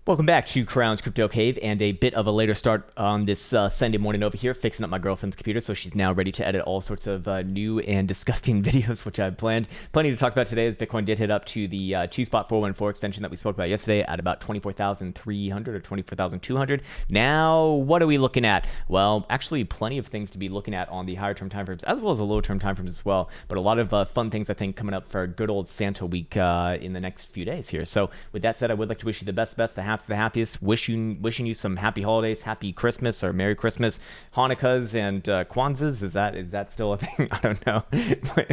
Welcome back to Krown's Crypto Cave, and a bit of a later start on this Sunday morning over here, fixing up my girlfriend's computer so she's now ready to edit all sorts of new and disgusting videos, which I've planned. Plenty to talk about today as Bitcoin did hit up to the 2 spot 414 extension that we spoke about yesterday at about 24,300 or 24,200. Now, what are we looking at? Well, actually plenty of things to be looking at on the higher term timeframes as well as the lower term timeframes as well, but a lot of fun things I think coming up for good old Santa week in the next few days here. So with that said, I would like to wish you the best, the happiest, wishing you some happy holidays, happy Christmas or Merry Christmas, Hanukkahs and Kwanzas. Is that still a thing? I don't know. But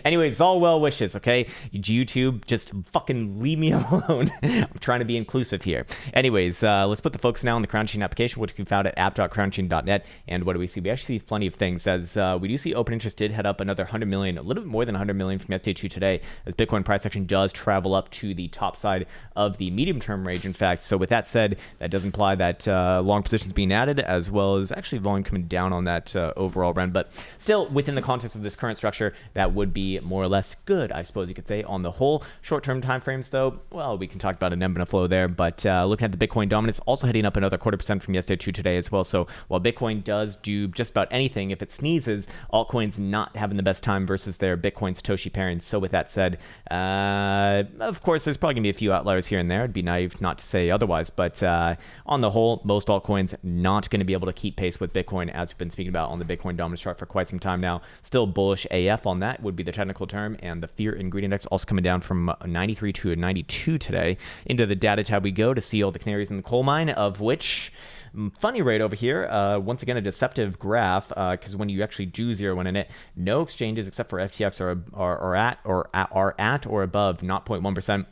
anyways, all well wishes, okay? YouTube, just fucking leave me alone. I'm trying to be inclusive here. Anyways, let's put the focus now on the Krown Chain application, which can be found at app.krownchain.net. And what do we see? We actually see plenty of things, as we do see open interest did head up another 100 million, a little bit more than 100 million from yesterday to today, as Bitcoin price action does travel up to the top side of the medium-term range, in fact. So with that said, that does imply that long positions being added, as well as actually volume coming down on that overall run. But still, within the context of this current structure, that would be more or less good, I suppose you could say. On the whole, short-term timeframes, though, well, we can talk about an ebb and a flow there. But looking at the Bitcoin dominance, also heading up another 0.25% from yesterday to today as well. So while Bitcoin does do just about anything, if it sneezes, altcoins not having the best time versus their Bitcoin Satoshi pairings. So with that said, of course, there's probably going to be a few outliers here and there. It'd be naive not to say otherwise, but on the whole, most altcoins not going to be able to keep pace with Bitcoin, as we've been speaking about on the Bitcoin dominance chart for quite some time now. Still bullish AF on that would be the technical term, and the fear ingredient index also coming down from 93 to a 92 today. Into the data tab we go to see all the canaries in the coal mine, of which funny rate over here, once again a deceptive graph, because when you actually do zero in it, no exchanges except for FTX are at or above 0.1%.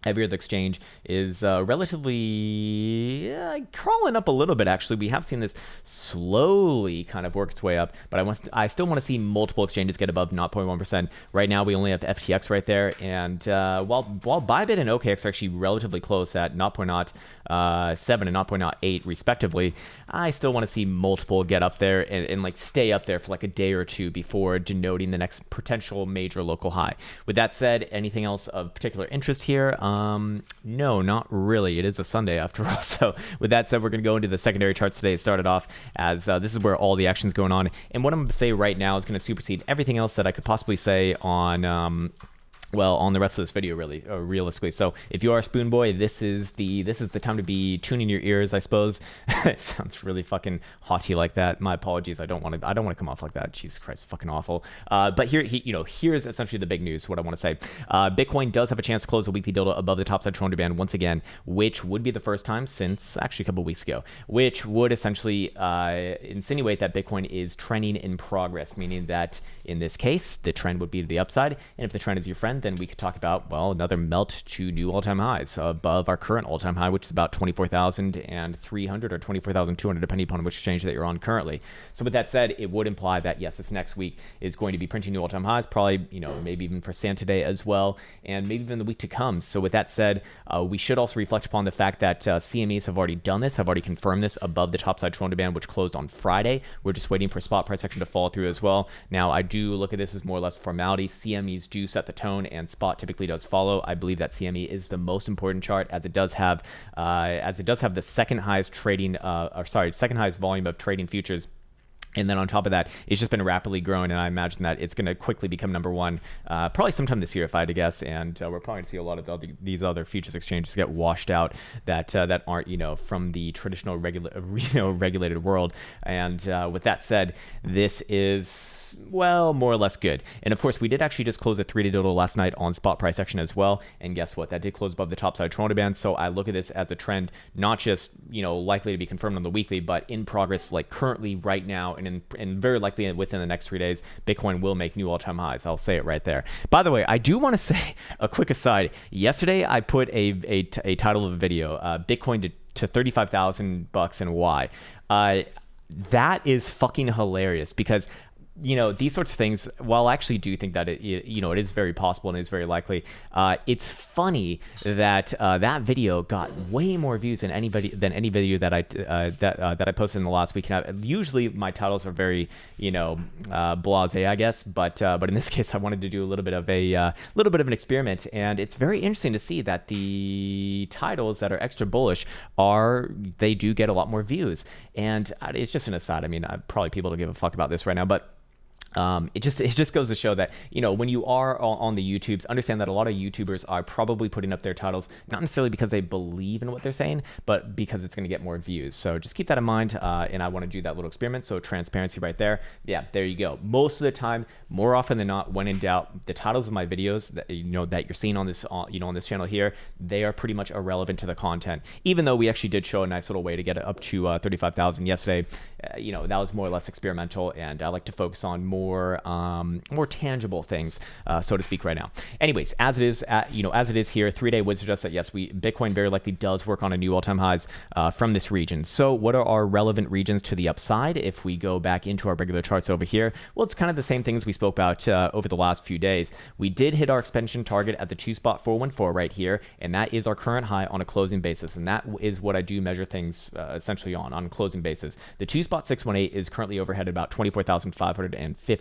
Every other exchange is relatively crawling up a little bit, actually. We have seen this slowly kind of work its way up, but I still want to see multiple exchanges get above 0.1%. Right now, we only have FTX right there, and while Bybit and OKX are actually relatively close at 0.07 and 0.08 respectively, I still want to see multiple get up there and like stay up there for like a day or two before denoting the next potential major local high. With that said, anything else of particular interest here? No, not really. It is a Sunday after all. So with that said, we're going to go into the secondary charts today. It started off as this is where all the action's going on. And what I'm going to say right now is going to supersede everything else that I could possibly say on on the rest of this video, really, realistically. So if you are a spoon boy, this is the time to be tuning your ears, I suppose. It sounds really fucking haughty like that. My apologies. I don't want to come off like that. Jesus Christ, fucking awful. But here's essentially the big news. What I want to say, Bitcoin does have a chance to close the weekly delta above the topside 200 band once again, which would be the first time since actually a couple of weeks ago, which would essentially insinuate that Bitcoin is trending in progress, meaning that in this case, the trend would be to the upside. And if the trend is your friend, then we could talk about, well, another melt to new all-time highs above our current all-time high, which is about 24,300 or 24,200, depending upon which exchange that you're on currently. So with that said, it would imply that, yes, this next week is going to be printing new all-time highs, probably, maybe even for Santa Day as well, and maybe even the week to come. So with that said, we should also reflect upon the fact that CMEs have already done this, have already confirmed this above the topside 200 band, which closed on Friday. We're just waiting for spot price action to follow through as well. Now, I do look at this as more or less formality. CMEs do set the tone, and spot typically does follow. I believe that CME is the most important chart, as it does have the second highest volume of trading futures. And then on top of that, it's just been rapidly growing, and I imagine that it's going to quickly become number one, probably sometime this year, if I had to guess. And we're probably going to see a lot of these other futures exchanges get washed out that aren't, from the traditional regulated world. And with that said, this is, well, more or less good. And of course, we did actually just close a 3-day total last night on spot price action as well. And guess what? That did close above the topside 200 band. So I look at this as a trend, not just, likely to be confirmed on the weekly, but in progress, like currently right now, and very likely within the next 3 days, Bitcoin will make new all-time highs. I'll say it right there. By the way, I do want to say a quick aside. Yesterday, I put a title of a video, Bitcoin to $35,000 and why. That is fucking hilarious, because these sorts of things, while I actually do think that it is very possible and it is very likely, it's funny that that video got way more views than any video that I posted in the last week. And usually my titles are very, blasé, I guess, but in this case, I wanted to do a little bit of an experiment, and it's very interesting to see that the titles that are extra bullish they do get a lot more views. And it's just an aside. I mean, probably people don't give a fuck about this right now, but it just goes to show that, when you are on the YouTubes, understand that a lot of YouTubers are probably putting up their titles not necessarily because they believe in what they're saying, but because it's going to get more views. So just keep that in mind, and I want to do that little experiment. So transparency right there. Yeah, there you go. Most of the time, more often than not, when in doubt, the titles of my videos that that you're seeing on this on this channel here, they are pretty much irrelevant to the content. Even though we actually did show a nice little way to get it up to 35,000 yesterday, that was more or less experimental, and I like to focus on more tangible things, so to speak, right now. Anyways, as it is here, 3-day would suggest that yes, Bitcoin very likely does work on a new all-time highs from this region. So what are our relevant regions to the upside? If we go back into our regular charts over here, well, it's kind of the same things we spoke about over the last few days. We did hit our expansion target at the 2.414 right here, and that is our current high on a closing basis, and that is what I do measure things essentially on closing basis. The 2.618 is currently overhead at about 24,550.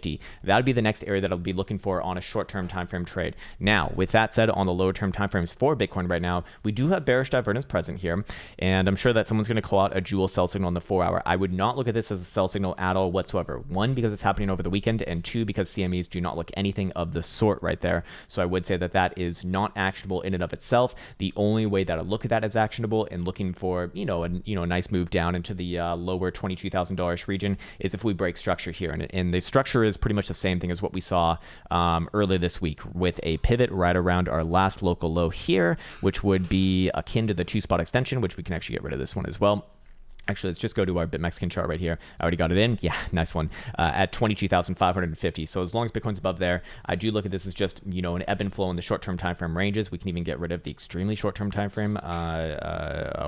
That would be the next area that I'll be looking for on a short-term time frame trade. Now, with that said, on the lower-term time frames for Bitcoin right now, we do have bearish divergence present here, and I'm sure that someone's going to call out a jewel sell signal on the 4-hour. I would not look at this as a sell signal at all whatsoever. One, because it's happening over the weekend, and two, because CMEs do not look anything of the sort right there. So I would say that that is not actionable in and of itself. The only way that I look at that as actionable and looking for a nice move down into the lower $22,000 region is if we break structure here, and the structure is pretty much the same thing as what we saw earlier this week, with a pivot right around our last local low here, which would be akin to the 2-spot extension, which we can actually get rid of this one as well. Actually, let's just go to our BitMexican chart right here. I already got it in. Yeah, nice one. At 22,550. So as long as Bitcoin's above there, I do look at this as just, an ebb and flow in the short-term time frame ranges. We can even get rid of the extremely short-term time frame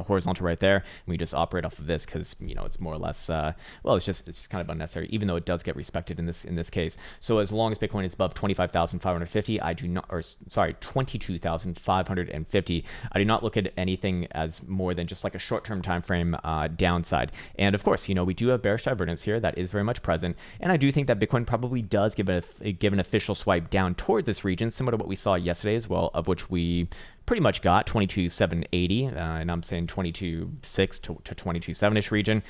horizontal right there. And we just operate off of this because, it's more or less, it's just kind of unnecessary, even though it does get respected in this case. So as long as Bitcoin is above 25,550, 22,550, I do not look at anything as more than just like a short-term time frame downside. And of course, we do have bearish divergence here that is very much present, and I do think that Bitcoin probably does give an official swipe down towards this region, similar to what we saw yesterday as well, of which we pretty much got 22,780, and I'm saying 22.6 to 22.7-ish region.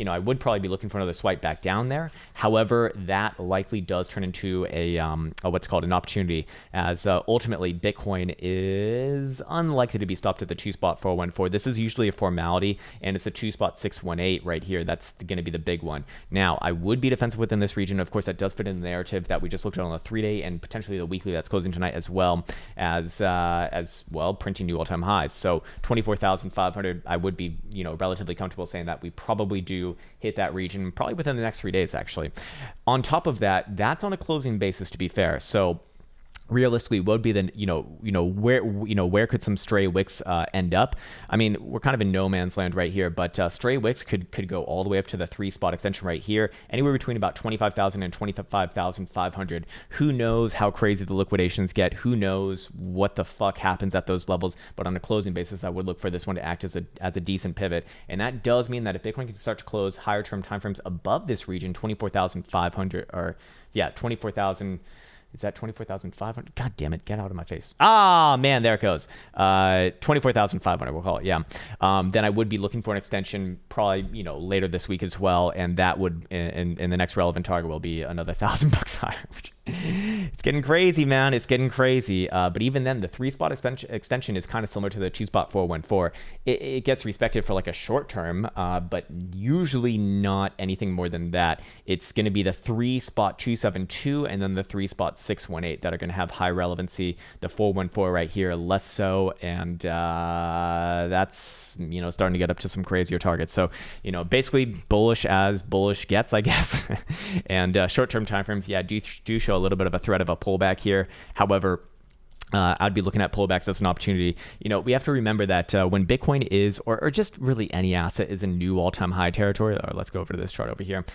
I would probably be looking for another swipe back down there. However, that likely does turn into a what's called an opportunity, as ultimately Bitcoin is unlikely to be stopped at the 2.414. This is usually a formality, and it's a 2.618 right here. That's going to be the big one. Now, I would be defensive within this region. Of course, that does fit in the narrative that we just looked at on the 3-day and potentially the weekly that's closing tonight as well, as well, printing new all-time highs. So 24,500, I would be, relatively comfortable saying that we probably do hit that region probably within the next 3 days, actually. On top of that, that's on a closing basis, to be fair. So realistically, what would be the where could some stray wicks end up? I mean, we're kind of in no man's land right here, but stray wicks could go all the way up to the 3-spot extension right here, anywhere between about 25,000 and 25,500. Who knows how crazy the liquidations get? Who knows what the fuck happens at those levels? But on a closing basis, I would look for this one to act as a decent pivot, and that does mean that if Bitcoin can start to close higher term timeframes above this region, 24,500 or 24,000. Is that 24,500? God damn it. Get out of my face. Ah, man, there it goes. 24,500, we'll call it. Yeah. Then I would be looking for an extension probably, later this week as well. And that would, in the next relevant target will be another $1,000 higher, which it's getting crazy, man. It's getting crazy. But even then, the 3-spot extension is kind of similar to the 2.414. It gets respected for like a short term, but usually not anything more than that. It's going to be the 3-spot 272 and then the 3-spot 618 that are going to have high relevancy. The 414 right here, less so. And that's, starting to get up to some crazier targets. So, basically bullish as bullish gets, I guess. And short-term timeframes, yeah, do show a little bit of a threat of a pullback here. However, I'd be looking at pullbacks as an opportunity. We have to remember that when Bitcoin is, or just really any asset is in new all-time high territory, or let's go over to this chart over here.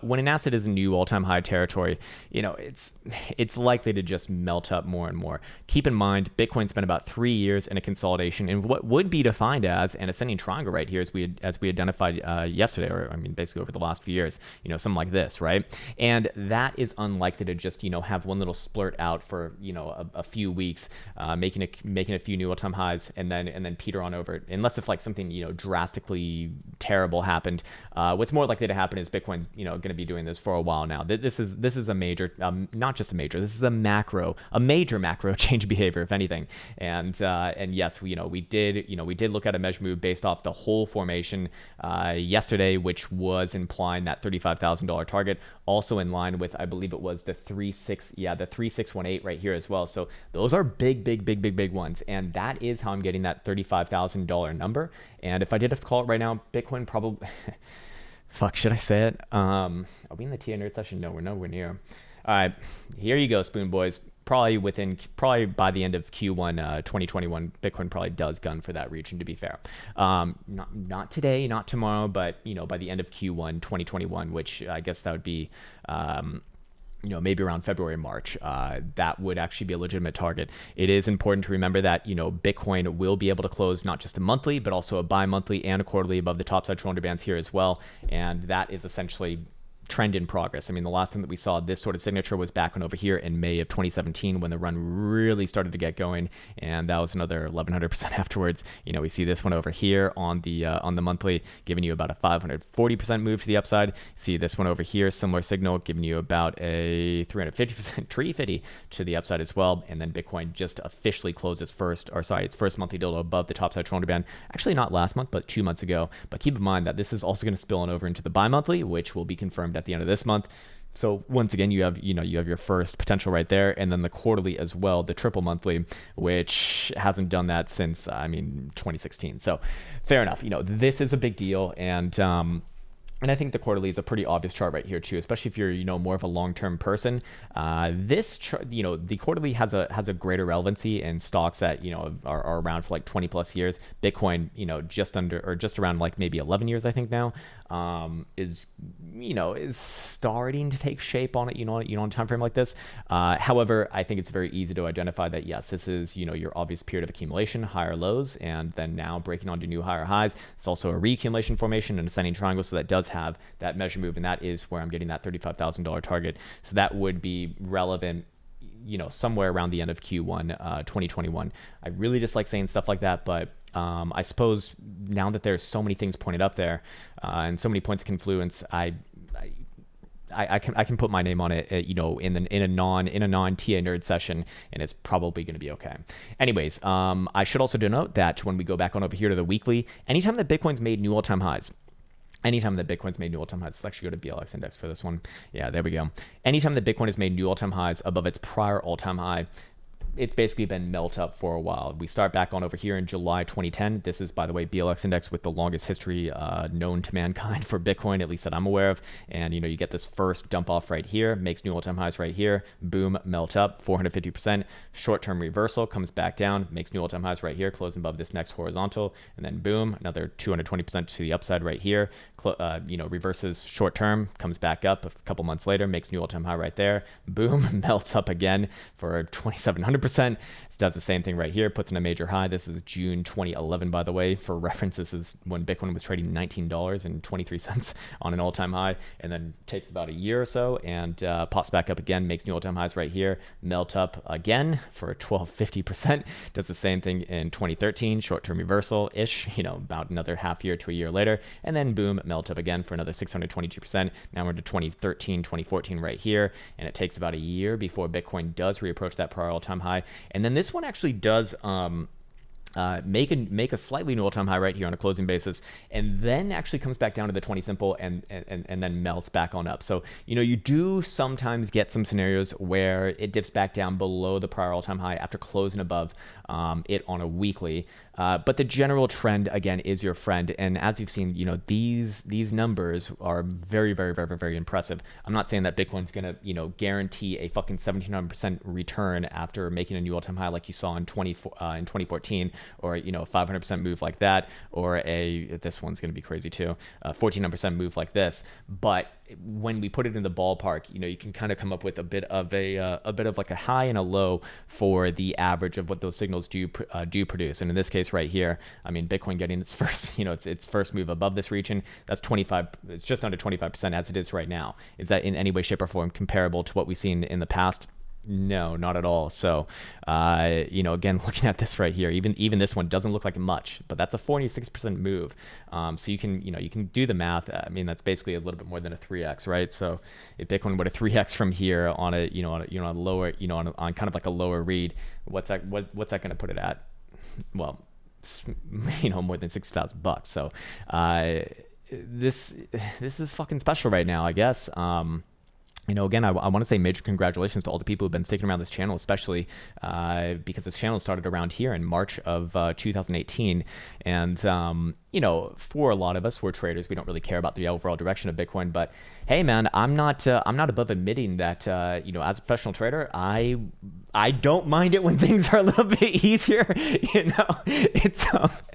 When an asset is in new all-time high territory, it's likely to just melt up more and more. Keep in mind, Bitcoin's been about 3 years in a consolidation in what would be defined as an ascending triangle right here, as we identified yesterday, or I mean, basically over the last few years, something like this, right? And that is unlikely to just, have one little splurt out for, a few weeks. Making a few new all-time highs and then peter on over it, unless if like something drastically terrible happened. What's more likely to happen is Bitcoin's going to be doing this for a while now. This is a major, not just a major. This is a major macro change behavior, if anything. And yes, we did look at a measure move based off the whole formation yesterday, which was implying that $35,000 target, also in line with, I believe it was the 3618 right here as well. So those are big ones, and that is how I'm getting that $35,000 number. And if I did have to call it right now, Bitcoin probably fuck, should I say it? Are we in the TA nerd session? No, we're nowhere near. All right, here you go, Spoon Boys. Probably by the end of Q1 2021, Bitcoin probably does gun for that region, to be fair. Not today, not tomorrow, but by the end of Q1 2021, which I guess that would be maybe around February, March, that would actually be a legitimate target. It is important to remember that, Bitcoin will be able to close not just a monthly, but also a bi-monthly and a quarterly above the topside 200 bands here as well. And that is essentially trend in progress. I mean, the last time that we saw this sort of signature was back on over here in May of 2017 when the run really started to get going, and that was another 1100% afterwards. We see this one over here on the monthly, giving you about a 540% move to the upside. See this one over here, similar signal, giving you about a 350% tree 50 to the upside as well. And then Bitcoin just officially closed its first monthly dildo above the topside 200 band. Actually, not last month, but 2 months ago. But keep in mind that this is also going to spill on over into the bi-monthly, which will be confirmed at the end of this month. So once again, you have your first potential right there, and then the quarterly as well, the triple monthly, which hasn't done that since 2016. So fair enough. This is a big deal, and I think the quarterly is a pretty obvious chart right here too, especially if you're more of a long-term person. This chart, the quarterly has a greater relevancy in stocks that are around for like 20 plus years. Bitcoin, just around like maybe 11 years, I think now, is starting to take shape on it. On a time frame like this. However, I think it's very easy to identify that yes, this is your obvious period of accumulation, higher lows, and then now breaking onto new higher highs. It's also a reaccumulation formation and ascending triangle, so that does have that measure move, and that is where I'm getting that $35,000 target. So that would be relevant somewhere around the end of Q1 2021. I really dislike saying stuff like that, but I suppose now that there's so many things pointed up there and so many points of confluence, I can put my name on it, in a non TA nerd session, and it's probably going to be okay. Anyways, I should also denote that when we go back on over here to the weekly, anytime that Bitcoin's made new all-time highs, let's actually go to BLX index for this one. Yeah, there we go. Anytime that Bitcoin has made new all-time highs above its prior all-time high, it's basically been melt up for a while. We start back on over here in July 2010. This is, by the way, BLX index with the longest history known to mankind for Bitcoin, at least that I'm aware of. And you get this first dump off right here, makes new all-time highs right here, boom, melt up 450%. Short-term reversal, comes back down, makes new all-time highs right here, closing above this next horizontal, and then boom, another 220% to the upside right here. Reverses short-term, comes back up a couple months later, makes new all-time high right there, boom, melts up again for 2,700%. Does the same thing right here, puts in a major high. This is June 2011, by the way. For reference, this is when Bitcoin was trading $19.23 on an all-time high, and then takes about a year or so and pops back up again, makes new all-time highs right here, melt up again for 1250%. Does the same thing in 2013, short-term reversal-ish, about another half year to a year later, and then boom, melt up again for another 622%. Now we're into 2013, 2014 right here, and it takes about a year before Bitcoin does reapproach that prior all-time high. And then this one actually does make a slightly new all-time high right here on a closing basis, and then actually comes back down to the 20 simple and then melts back on up. So, you do sometimes get some scenarios where it dips back down below the prior all-time high after closing above it on a weekly. But the general trend, again, is your friend. And as you've seen, these numbers are very, very, very, very impressive. I'm not saying that Bitcoin's going to, guarantee a fucking 1700% return after making a new all-time high like you saw in 2014, or, 500% move like that, or this one's going to be crazy too, 1400% move like this. But when we put it in the ballpark, you can kind of come up with a bit of like a high and a low for the average of what those signals do produce. And in this case right here, I mean, Bitcoin getting its first, its first move above this region, that's 25, it's just under 25% as it is right now. Is that in any way, shape, or form comparable to what we've seen in the past? No, not at all. So, again, looking at this right here, even this one doesn't look like much, but that's a 46% move. So you can do the math. I mean, that's basically a little bit more than a 3x, right? So if Bitcoin were to 3x from here on a lower, on kind of like a lower read, what's that going to put it at? Well, more than $6,000. So, this is fucking special right now, I guess. Again, I want to say major congratulations to all the people who've been sticking around this channel, especially because this channel started around here in March of 2018. And, for a lot of us, we're traders. We don't really care about the overall direction of Bitcoin. But hey, man, I'm not above admitting that, as a professional trader, I don't mind it when things are a little bit easier.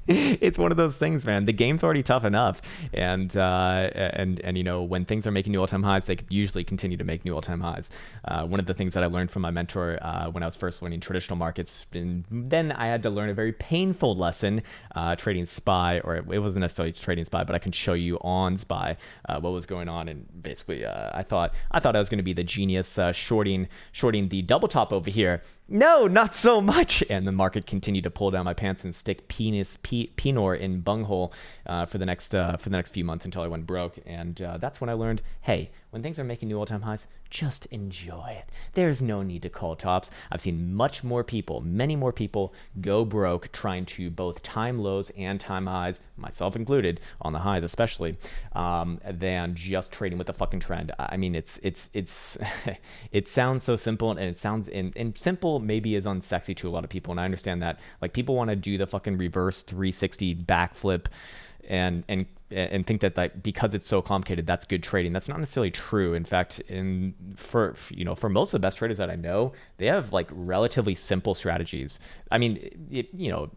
It's one of those things, man. The game's already tough enough, and when things are making new all-time highs, they could usually continue to make new all-time highs. One of the things that I learned from my mentor when I was first learning traditional markets, and then I had to learn a very painful lesson trading SPY, or it wasn't necessarily trading SPY, but I can show you on SPY what was going on. And basically, I thought I was going to be the genius shorting the double top over here. No, not so much. And the market continued to pull down my pants and stick penor in bunghole for the next few months until I went broke. And that's when I learned, hey, when things are making new all-time highs, just enjoy it. There's no need to call tops. I've seen many more people go broke trying to both time lows and time highs, myself included, on the highs especially, than just trading with the fucking trend. I mean, it's it sounds so simple, and it sounds and simple maybe is unsexy to a lot of people, and I understand that. Like, people want to do the fucking reverse 360 backflip and think that because it's so complicated, that's good trading. That's not necessarily true. In fact, for most of the best traders that I know, they have like relatively simple strategies. I mean,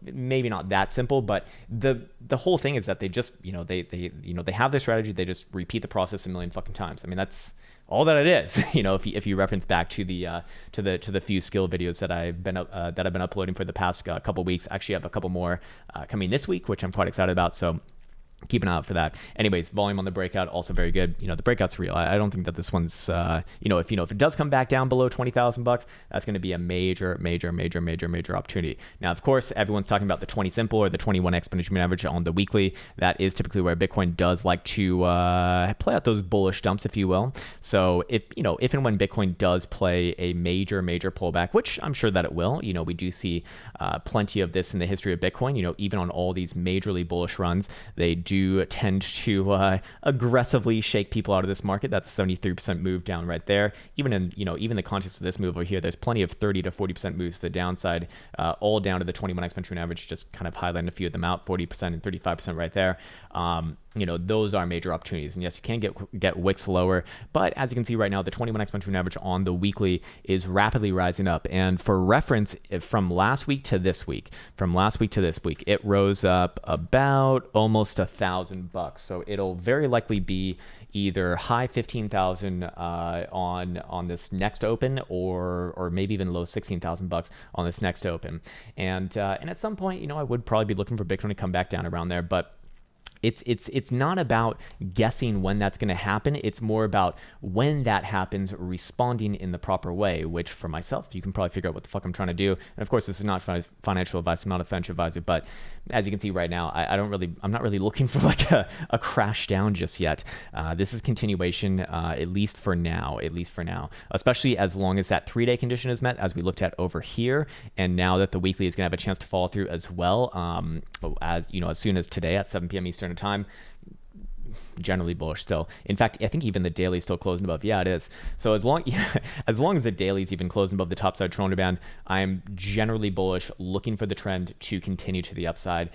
maybe not that simple, but the whole thing is that they just they have their strategy. They just repeat the process a million fucking times. I mean, that's all that it is. If you reference back to the few skill videos that I've been uploading for the past couple weeks. Actually, I have a couple more coming this week, which I'm quite excited about. So keep an eye out for that. Anyways, volume on the breakout also very good. The breakout's real. I don't think that this one's if it does come back down below $20,000, that's going to be a major opportunity. Now, of course, everyone's talking about the 20 simple or the 21 exponential moving average on the weekly. That is typically where Bitcoin does like to play out those bullish dumps, if you will. So if and when Bitcoin does play a major pullback, which I'm sure that it will, we do see plenty of this in the history of Bitcoin. Even on all these majorly bullish runs, they do tend to aggressively shake people out of this market. That's a 73% move down right there. Even in the context of this move over here, there's plenty of 30 to 40% moves to the downside, all down to the 21 exponential average. Just kind of highlighting a few of them out, 40% and 35% right there. Those are major opportunities. And yes, you can get wicks lower, but as you can see right now, the 21 exponential average on the weekly is rapidly rising up. And for reference, from last week to this week, it rose up about almost $1,000. So it'll very likely be either high 15,000 on this next open, or maybe even low 16,000 bucks on this next open. And at some point, I would probably be looking for Bitcoin to come back down around there, but it's not about guessing when that's going to happen. It's more about when that happens, responding in the proper way, which for myself, you can probably figure out what the fuck I'm trying to do. And of course, this is not financial advice. I'm not a financial advisor, but as you can see right now, I'm not really looking for like a crash down just yet. This is continuation, at least for now, especially as long as that 3-day condition is met, as we looked at over here. And now that the weekly is going to have a chance to follow through as well, as soon as today at 7 p.m. Eastern time, generally bullish still. In fact, I think even the daily is still closing above. Yeah, it is. So as long as the daily is even closing above the top side trend band, I am generally bullish, looking for the trend to continue to the upside.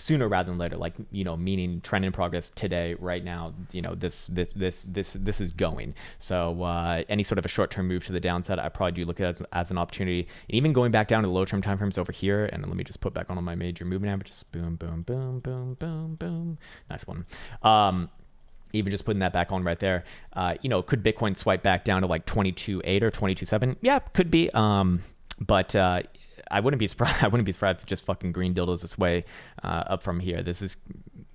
Sooner rather than later, like, meaning trend in progress today, right now, this is going. So any sort of a short-term move to the downside, I probably do look at it as an opportunity. And even going back down to the low-term time frames over here, and let me just put back on my major movement averages. Boom, boom, boom, boom, boom, boom. Nice one. Even just putting that back on right there, could Bitcoin swipe back down to like 22.8 or 22.7? Yeah, could be. But I wouldn't be surprised. I wouldn't be surprised if just fucking green dildos this way up from here. This is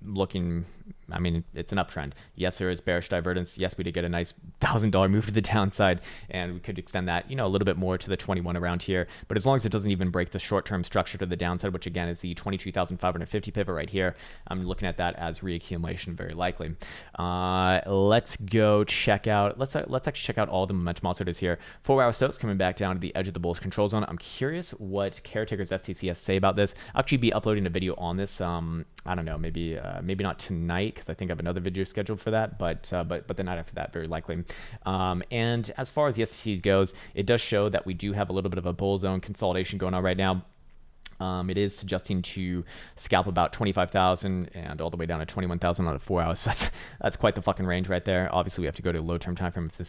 looking. I mean, it's an uptrend. Yes, there is bearish divergence. Yes, we did get a nice $1,000 move to the downside, and we could extend that, a little bit more to the 21 around here. But as long as it doesn't even break the short-term structure to the downside, which again is the 22,550 pivot right here, I'm looking at that as reaccumulation very likely. Let's go check out. Let's actually check out all the momentum oscillators here. 4-hour Stokes coming back down to the edge of the bullish control zone. I'm curious what Caretaker's STCS say about this. I'll actually be uploading a video on this. I don't know, maybe not tonight, because I think I have another video scheduled for that, but the night after that, very likely. And as far as the STC goes, it does show that we do have a little bit of a bull zone consolidation going on right now. It is suggesting to scalp about 25,000 and all the way down to 21,000 on a 4 hours. So that's quite the fucking range right there. Obviously, we have to go to a low term time frame if this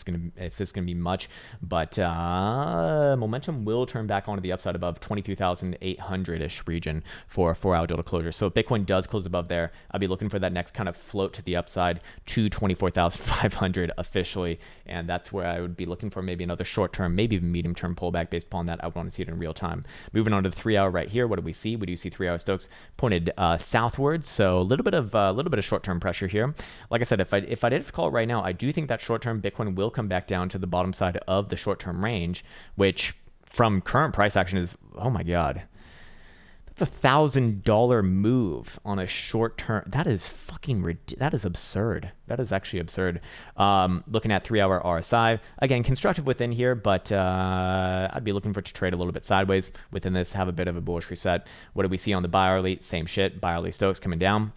is gonna be much, but momentum will turn back onto the upside above 23,800-ish region for a 4-hour delta closure. So if Bitcoin does close above there, I'll be looking for that next kind of float to the upside to 24,500 officially, and that's where I would be looking for maybe another short term, maybe even medium term pullback based upon that. I would want to see it in real time. Moving on to the 3 hour right here. What do we see? We do see 3-hour Stokes pointed southwards, so a little bit of short-term pressure here. Like I said, if I did call it right now, I do think that short-term Bitcoin will come back down to the bottom side of the short-term range, which from current price action is, oh my god, that's $1,000 move on a short term. That is that is absurd. That is actually absurd. Looking at 3-hour RSI, again, constructive within here, but I'd be looking for it to trade a little bit sideways within this, have a bit of a bullish reset. What do we see on the bi-hourly? Same shit. Bi-hourly Stokes coming down.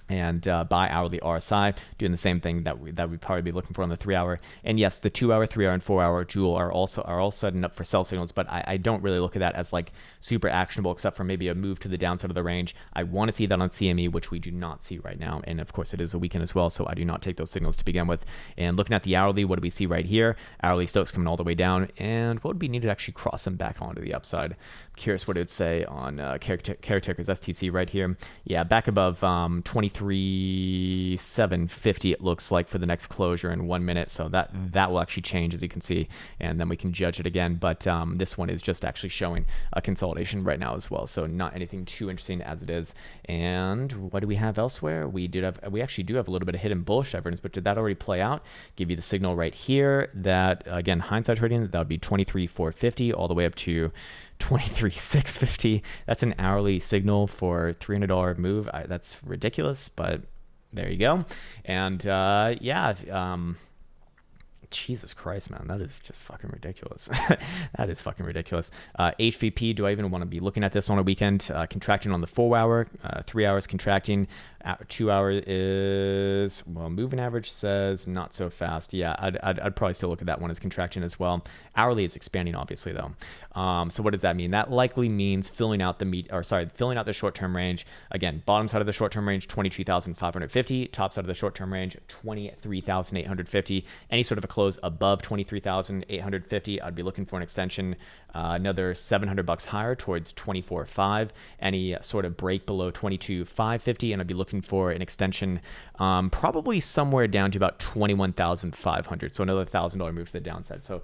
And bi-hourly RSI doing the same thing that we'd probably be looking for on the 3-hour. And yes, the 2-hour, 3-hour, and 4-hour Joule are all setting up for sell signals, but I don't really look at that as like super actionable, except for maybe a move to the downside of the range. I want to see that on CME, which we do not see right now. And of course, it is a weekend as well, so I do not take those signals to begin with. And looking at the hourly, what do we see right here? Hourly Stokes coming all the way down, and what would be needed to actually cross them back onto the upside? I'm curious what it would say on Caretaker's STC right here. Yeah, back above 23,750 it looks like for the next closure in 1 minute, so that will actually change, as you can see, and then we can judge it again. But this one is just actually showing a consolidation right now as well, so not anything too interesting as it is. And what do we have elsewhere? We actually do have a little bit of hidden bullish divergence, but did that already play out? Give you the signal right here that, again, hindsight trading, that would be 23,450 all the way up to 23,650. That's an hourly signal for $300 move. That's ridiculous, but there you go. And Jesus Christ, man, that is just fucking ridiculous. That is fucking ridiculous. HVP, do I even want to be looking at this on a weekend? Contracting on the 4-hour, 3 hours contracting. 2 hours is, well, moving average says not so fast. Yeah, I'd probably still look at that one as contraction as well. Hourly is expanding, obviously, though. So what does that mean? That likely means filling out the short-term range. Again, bottom side of the short-term range, 22,550. Top side of the short-term range, 23,850. Any sort of a close above 23,850, I'd be looking for an extension, another $700 higher towards 24.5. Any sort of break below 22,550, and I'd be looking for an extension probably somewhere down to about 21,500. So another $1,000 move to the downside. So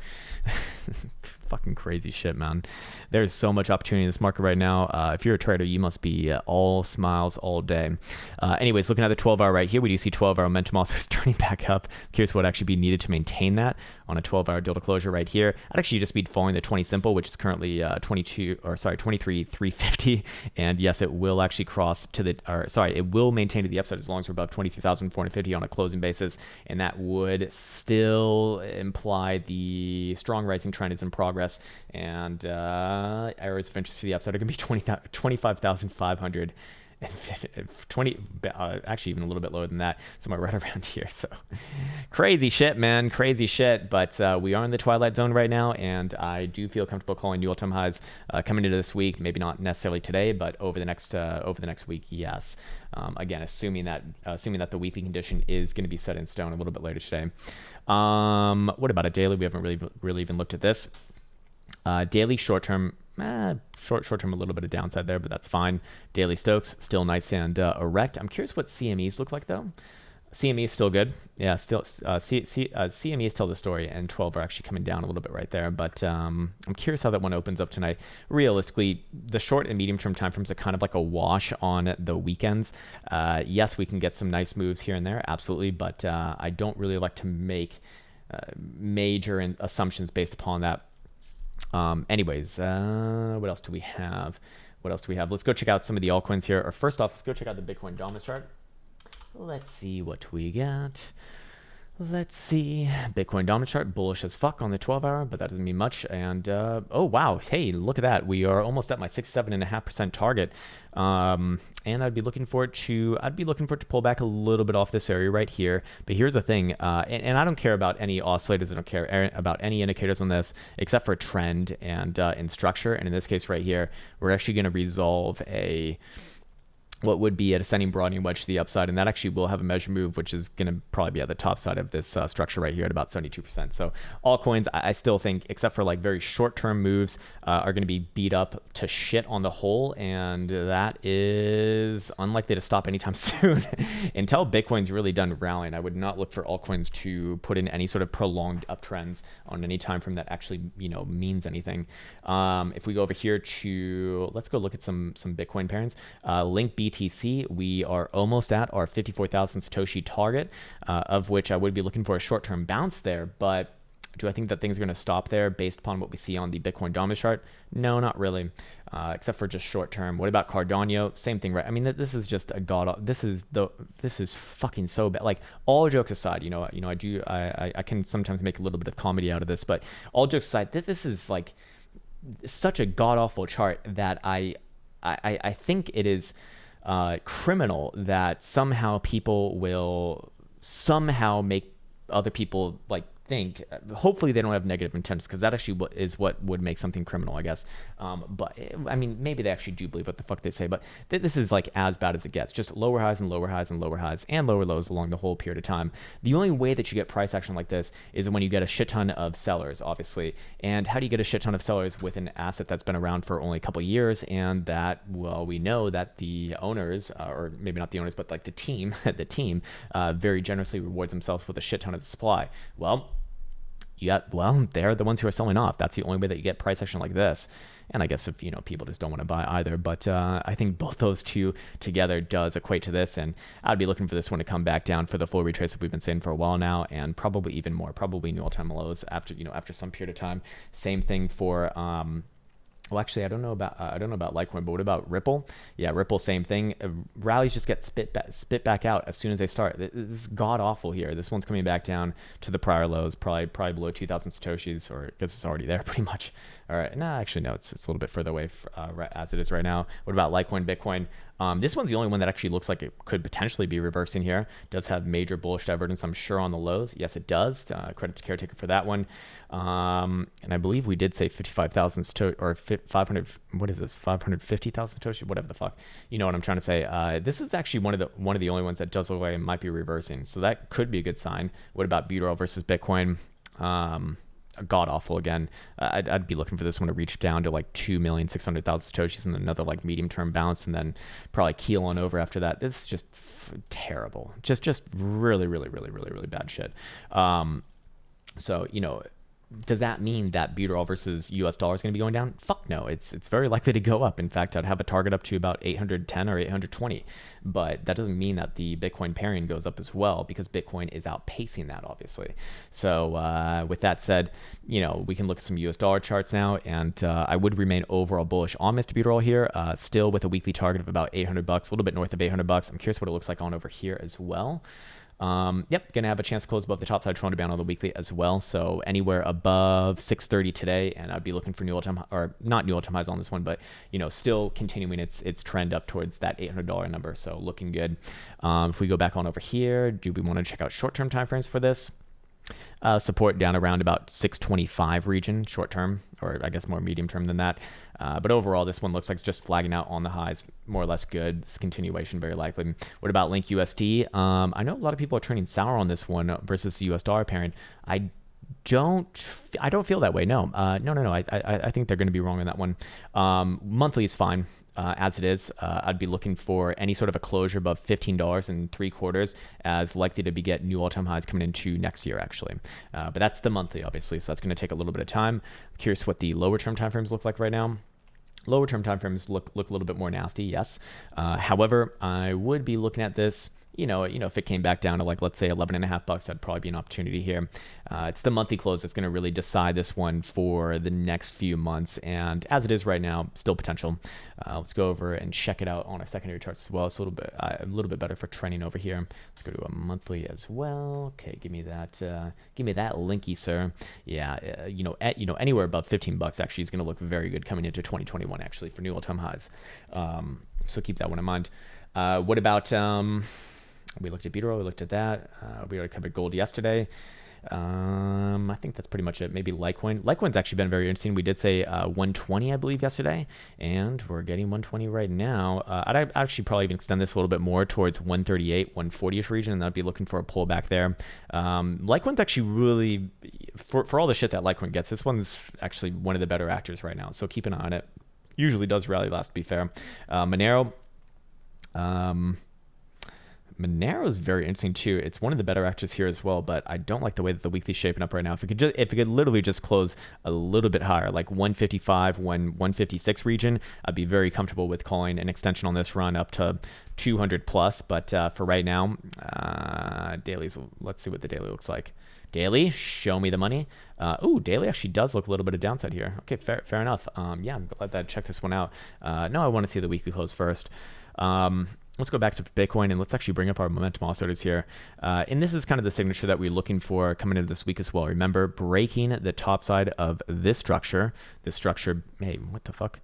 Fucking crazy shit, man. There's so much opportunity in this market right now. If you're a trader, you must be all smiles all day. Anyways, looking at the 12-hour right here, we do see 12-hour momentum also is turning back up. I'm curious what would actually be needed to maintain that on a 12-hour deal to closure right here. I'd actually just be following the 20 simple, which is currently 23,350. And yes, it will actually cross to the, it will maintain to the upside as long as we're above 23,450 on a closing basis. And that would still imply the strong rising trend is in progress, and areas of interest to the upside are going to be 25,500 and 20, actually even a little bit lower than that, somewhere right around here. So crazy shit, man, crazy shit. But we are in the twilight zone right now, and I do feel comfortable calling new all-time highs coming into this week. Maybe not necessarily today, but over the next week, yes. Again, assuming that the weekly condition is going to be set in stone a little bit later today. What about a daily? We haven't really even looked at this. Daily short-term, short-term a little bit of downside there, but that's fine. Daily Stokes still nice and erect. I'm curious what CMEs look like though. CME is still good. Yeah, still CMEs tell the story, and 12 are actually coming down a little bit right there. But I'm curious how that one opens up tonight. Realistically, the short and medium term time frames are kind of like a wash on the weekends. Yes, we can get some nice moves here and there, absolutely, but I don't really like to make major assumptions based upon that. Anyways, what else do we have? Let's go check out some of the altcoins here. Or first off, let's go check out the Bitcoin dominance chart. Let's see what we got. Let's see. Bitcoin dominance chart, bullish as fuck on the 12-hour, but that doesn't mean much. And oh wow, hey, look at that. We are almost at my 67.5% target. And I'd be looking for it to pull back a little bit off this area right here. But here's the thing, and I don't care about any oscillators. I don't care about any indicators on this except for trend and in structure. And in this case right here, we're actually going to resolve what would be an ascending broadening wedge to the upside, and that actually will have a measure move, which is going to probably be at the top side of this structure right here at about 72%. So altcoins, I still think, except for like very short-term moves, are going to be beat up to shit on the whole, and that is unlikely to stop anytime soon. Until Bitcoin's really done rallying, I would not look for altcoins to put in any sort of prolonged uptrends on any time frame that actually means anything. If we go over here to, let's go look at some Bitcoin pairings. Link BTC, we are almost at our 54,000 Satoshi target, of which I would be looking for a short-term bounce there, but do I think that things are going to stop there based upon what we see on the Bitcoin dominance chart? No, not really, except for just short-term. What about Cardano? Same thing, right? I mean, this is just a this is fucking so bad. Like, all jokes aside, I can sometimes make a little bit of comedy out of this, but all jokes aside, this is like such a god-awful chart that I think it is criminal that somehow people will somehow make other people like think, hopefully they don't have negative intents, because that actually is what would make something criminal, I guess. But I mean, maybe they actually do believe what the fuck they say, but this is like as bad as it gets. Just lower highs and lower highs and lower highs and lower lows along the whole period of time. The only way that you get price action like this is when you get a shit ton of sellers, obviously. And how do you get a shit ton of sellers with an asset that's been around for only a couple of years, and that, well, we know that the owners, or maybe not the owners, but like the team, very generously rewards themselves with a shit ton of supply. Well, they're the ones who are selling off. That's the only way that you get price action like this. And I guess if, people just don't want to buy either. But I think both those two together does equate to this. And I'd be looking for this one to come back down for the full retrace that we've been saying for a while now, and probably even more, probably new all-time lows after some period of time. Same thing for, well, actually, I don't know about Litecoin, but what about Ripple? Yeah, Ripple, same thing. Rallies just get spit back out as soon as they start. This is god awful here. This one's coming back down to the prior lows, probably below 2,000 satoshis, or I guess it's already there pretty much. All right, no, actually no, it's a little bit further away as it is right now. What about Litecoin, Bitcoin? This one's the only one that actually looks like it could potentially be reversing here. Does have major bullish divergence, I'm sure, on the lows. Yes, it does. Credit to Caretaker for that one. And I believe we did say 55,000 or 500. What is this? 550,000 Satoshi, whatever the fuck. You know what I'm trying to say. This is actually one of the only ones that does look like it might be reversing. So that could be a good sign. What about Buteau versus Bitcoin? God awful again. I'd be looking for this one to reach down to like 2,600,000 Satoshis and another like medium term bounce, and then probably keel on over after that. This is just terrible. Just really, really, really, really, really bad shit. So, does that mean that BRL versus US dollar is going to be going down? Fuck no. It's very likely to go up. In fact, I'd have a target up to about 810 or 820. But that doesn't mean that the Bitcoin pairing goes up as well, because Bitcoin is outpacing that, obviously. So with that said, we can look at some US dollar charts now, and I would remain overall bullish on Mr. BRL here, still with a weekly target of about $800, a little bit north of $800. I'm curious what it looks like on over here as well. Yep, gonna have a chance to close above the top side Toronto band on the weekly as well. So anywhere above 630 today, and I'd be looking for new all-time, or not new all-time highs on this one, but still continuing its trend up towards that $800 number. So looking good. If we go back on over here, do we want to check out short-term timeframes for this? Support down around about 625 region short term, or I guess more medium term than that. But overall, this one looks like it's just flagging out on the highs, more or less good. It's continuation, very likely. What about Link USD? I know a lot of people are turning sour on this one versus the US dollar pairing. I don't feel that way. No. No. I think they're going to be wrong on that one. Monthly is fine. As it is, I'd be looking for any sort of a closure above $15.75 as likely to get new all-time highs coming into next year, actually. But that's the monthly, obviously, so that's going to take a little bit of time. I'm curious what the lower-term timeframes look like right now. Lower-term timeframes look a little bit more nasty, yes. However, I would be looking at this. If it came back down to let's say $11.50, that'd probably be an opportunity here. It's the monthly close that's going to really decide this one for the next few months. And as it is right now, still potential. Let's go over and check it out on our secondary charts as well. It's a little bit better for trending over here. Let's go to a monthly as well. Okay, give me that linky, sir. Yeah, anywhere above $15 actually is going to look very good coming into 2021 actually for new all-time highs. So keep that one in mind. What about we looked at BRL, we looked at that. We already covered gold yesterday. I think that's pretty much it. Maybe Litecoin. Litecoin's actually been very interesting. We did say 120, I believe, yesterday, and we're getting 120 right now. I'd actually probably even extend this a little bit more towards 138, 140-ish region, and I'd be looking for a pullback there. Litecoin's actually really, for all the shit that Litecoin gets, this one's actually one of the better actors right now, so keep an eye on it. Usually does rally last, to be fair. Monero. Monero is very interesting too. It's one of the better actors here as well, but I don't like the way that the weekly's shaping up right now. If it could literally just close a little bit higher, like 155, 156 region, I'd be very comfortable with calling an extension on this run up to 200 plus. But for right now, dailies. Let's see what the daily looks like. Daily, show me the money. Daily actually does look a little bit of downside here. Okay, fair enough. Yeah, I'm glad that I checked this one out. No, I want to see the weekly close first. Let's go back to Bitcoin and let's actually bring up our momentum oscillators here. And this is kind of the signature that we're looking for coming into this week as well. Remember, breaking the top side of this structure. Hey, what the fuck?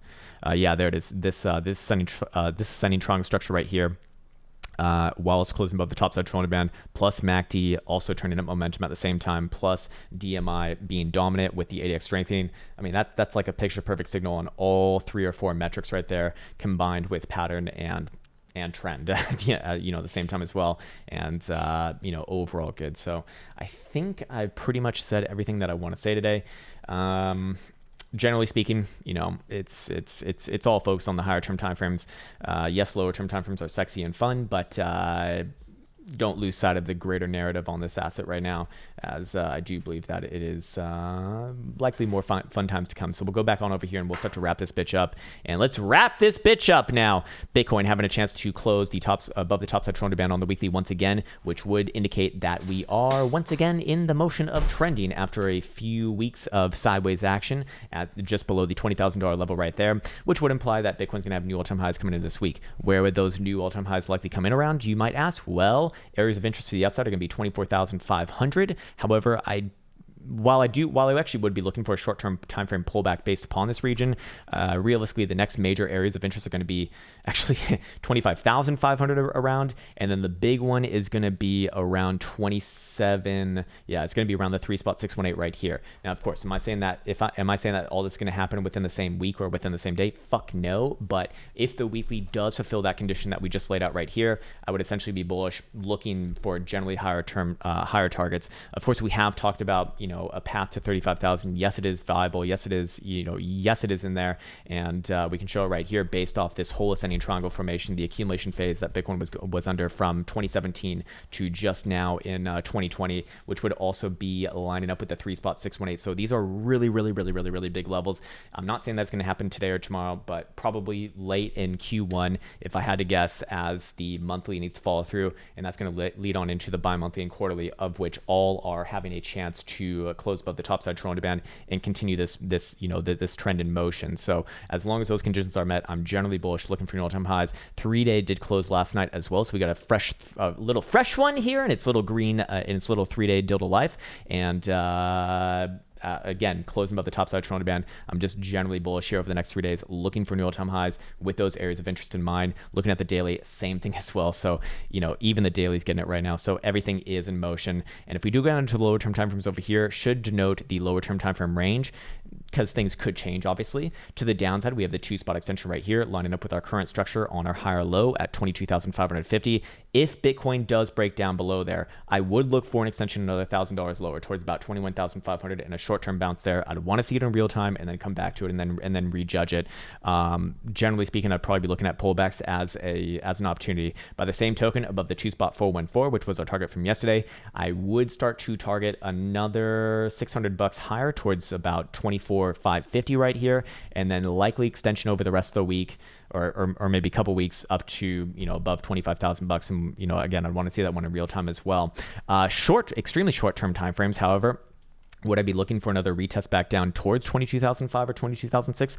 Yeah, there it is. This ascending triangle structure right here. While it's closing above the top side Toronto band, plus MACD also turning up momentum at the same time, plus DMI being dominant with the ADX strengthening. I mean, that's like a picture perfect signal on all 3 or 4 metrics right there, combined with pattern and trend the same time as well, and overall good. So I think I pretty much said everything that I want to say today. Generally speaking, it's all focused on the higher term timeframes. Yes, lower term timeframes are sexy and fun, but don't lose sight of the greater narrative on this asset right now, as I do believe that it is likely more fun times to come. So we'll go back on over here and we'll start to wrap this bitch up. And let's wrap this bitch up now. Bitcoin having a chance to close the tops above the top side Toronto band on the weekly once again, which would indicate that we are once again in the motion of trending after a few weeks of sideways action at just below the $20,000 level right there, which would imply that Bitcoin's going to have new all-time highs coming in this week. Where would those new all-time highs likely come in around, you might ask? Well, areas of interest to the upside are going to be 24,500. However, while I actually would be looking for a short-term time frame pullback based upon this region, realistically, the next major areas of interest are going to be actually 25,500 around, and then the big one is going to be around 27. Yeah, it's going to be around the 3.618 right here. Now, of course, am I saying that all this is going to happen within the same week or within the same day? Fuck no. But if the weekly does fulfill that condition that we just laid out right here, I would essentially be bullish, looking for generally higher targets. Of course, we have talked about a path to 35,000. Yes, it is viable. Yes, it is, yes, it is in there. And we can show it right here based off this whole ascending triangle formation, the accumulation phase that Bitcoin was under from 2017 to just now in 2020, which would also be lining up with the 3.618. So these are really, really, really, really, really big levels. I'm not saying that's going to happen today or tomorrow, but probably late in Q1, if I had to guess, as the monthly needs to follow through, and that's going to lead on into the bi-monthly and quarterly, of which all are having a chance to close above the topside Toronto band and continue this trend in motion. So as long as those conditions are met, I'm generally bullish, looking for new all-time highs. 3-day did close last night as well, so we got a little fresh one here, and it's little green in its little 3-day dildo life, and again, closing above the top side Toronto band. I'm just generally bullish here over the next 3 days, looking for new all-time highs with those areas of interest in mind. Looking at the daily, same thing as well. So, even the daily's getting it right now. So everything is in motion. And if we do go down to the lower term timeframes over here, should denote the lower term timeframe range, because things could change, obviously. To the downside, we have the 2-spot extension right here, lining up with our current structure on our higher low at 22,550. If Bitcoin does break down below there, I would look for an extension another $1,000 lower towards about 21,500 and a short-term bounce there. I'd want to see it in real time and then come back to it and then rejudge it. Generally speaking, I'd probably be looking at pullbacks as an opportunity. By the same token, above the 2-spot 414, which was our target from yesterday, I would start to target another $600 higher towards about 24,550 right here, and then likely extension over the rest of the week, or maybe a couple weeks up to above 25,000 bucks. And again, I'd want to see that one in real time as well. Extremely short term timeframes, however. Would I be looking for another retest back down towards 22,005 or 22,006?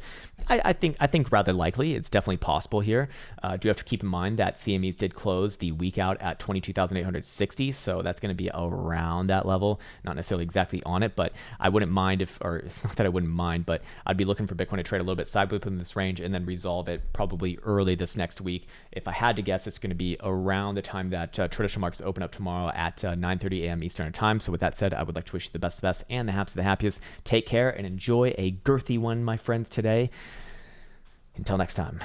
I think rather likely. It's definitely possible here. Do have to keep in mind that CMEs did close the week out at 22,860, so that's going to be around that level. Not necessarily exactly on it, but I wouldn't mind or it's not that I wouldn't mind, but I'd be looking for Bitcoin to trade a little bit sideways within this range and then resolve it probably early this next week. If I had to guess, it's going to be around the time that traditional markets open up tomorrow at 9:30 a.m. Eastern time. So with that said, I would like to wish you the best and the happiest. Take care and enjoy a girthy one, my friends, today. Until next time.